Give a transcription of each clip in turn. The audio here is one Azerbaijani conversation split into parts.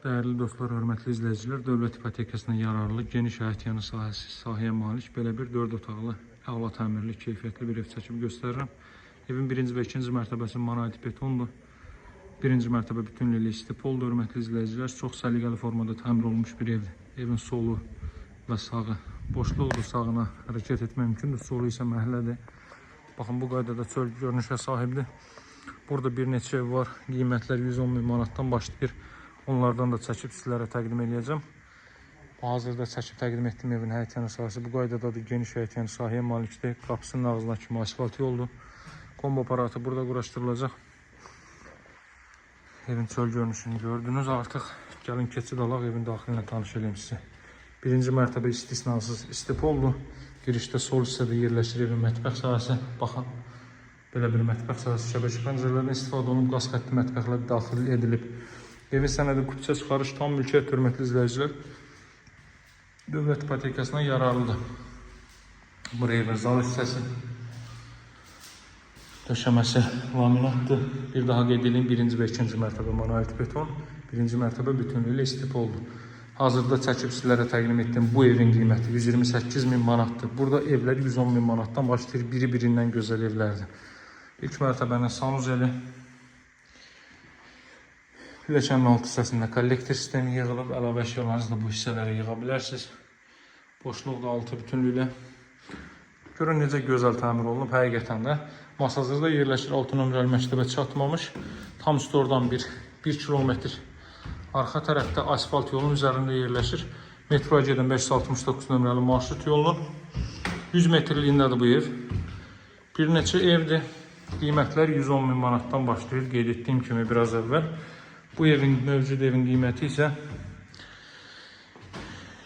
Değerli dostlar, hörmətli izləyicilər, dövlət ipotekasına yararlı, geniş əhatiyəli sahəyə malik belə bir 4 otaqlı, əla təmirli, keyfiyyətli bir ev çəkib göstərirəm. Evin birinci və ikinci mərtəbəsi monolit betondur. Birinci mərtəbə bütünlüklə istipoldur, hörmətli izləyicilər. Çox səliqəli formada təmir olunmuş bir evdir. Evin solu və sağı boşluqdur, sağına hərəkət etmək mümkündür, solu isə məhəllədir. Baxın, bu qaydada çöl görünüşə sahibdir. Burada bir neçə ev var, qiymətlər 110.000 manatdan başlayır. Onlardan da çəkib sizlərə təqdim edəcəm. Hazırda çəkib təqdim etdiyim evin həyətyanı sahəsi bu qaydadadır. Geniş həyətyanı sahəyə malikdir. Qapısının ağzına kimi asfalt yoldur. Kombo aparatı burada quraşdırılacaq. Evin çöl görünüşünü gördünüz artıq. Gəlin keçid alaq, evin daxilinə tanış edeyim sizə. Birinci mərtəbə istisnasız istipoldur. Girişdə sol hissədə yerləşir evin mətbəx sahəsi. Baxın, belə bir mətbəx sahəsi şəbəkə pəncərələrdən istifadə olunub, qaz xətti mətbəxlər daxil edilib. Evin sənədi kupçə çıxarış tam mülkiyyət, hörmətli izləyicilər. Dövlət ipotekasına yararlıdır. Buraya evin zal hissəsi, döşəməsi laminatdır. Bir daha qeyd edeyim, birinci və ikinci mərtəbə monolit beton, birinci mərtəbə bütünlüklə istipoldur. Hazırda çəkib sizlərə təqdim etdim. Bu evin qiyməti 128.000 manatdır. Burada evlər 110.000 manatdan başlayır. Biri-birindən gözəl evlərdir. İlk mərtəbənin sanuzeli, pilləkənin alt hissəsində kollektor sistemi yığılıb, əlavə əşyalarınızı da bu hissələrə yığa bilərsiniz. Boşluq da altı bütünlüklə. Görün necə gözəl təmir olunub, həqiqətən də. Masazırda yerləşir, 6 nömrəli məktəbə çatmamış. Tam üstü oradan 1 kilometr. Arxa tərəfdə asfalt yolun üzərində yerləşir. Metroya gedən 569 nömrəli marşrut yolunun 100 metrliyindədir bu ev. Bir neçə evdir. Qiymətlər 110.000 manatdan başlayır, qeyd etdiyim kimi biraz əvvəl. Bu evin, mövcud evin qiyməti isə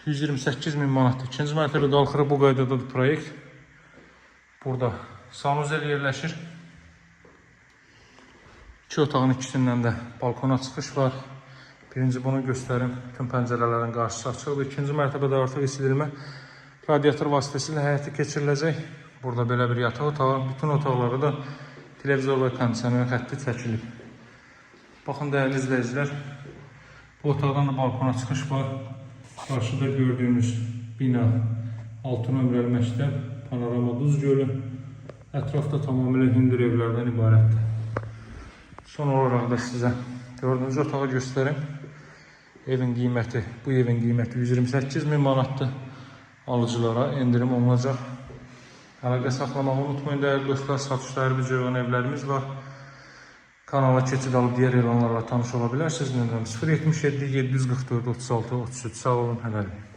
128.000 manatdır. İkinci mərtəbə qalxırı bu qaydadadır proyekt. Burada sanuzel yerləşir. 2 otağın ikisindən də balkona çıxış var. Birinci bunu göstərim. Bütün pəncərələrin qarşısı açıqdır. İkinci mərtəbədə artıq isidilmə radiator vasitəsilə həyata keçiriləcək. Burada belə bir yataq otağı. Bütün otaqları da televizor və kondisioner xətti çəkilib. Baxın, dəyərli izləyicilər, bu otaqdan da balkona çıxış var. Qarşıda gördüyünüz bina 6 nömrəli məktəb, panorama Duz gölü. Ətrafda tamamilə hündür evlərdən ibarətdir. Son olaraq da sizə gördüyünüz otağı göstərim. Evin qiyməti, bu evin qiyməti 128.000 manatdır. Alıcılara endirim olunacaq. Əlaqə saxlamağı unutmayın, dəyərli dostlar, satışda hər bir cövran evlərimiz var. Kanala keçid alıb digər elanlarla tanış ola bilərsiniz. 077 744 36 33. Sağ olun, hələlik.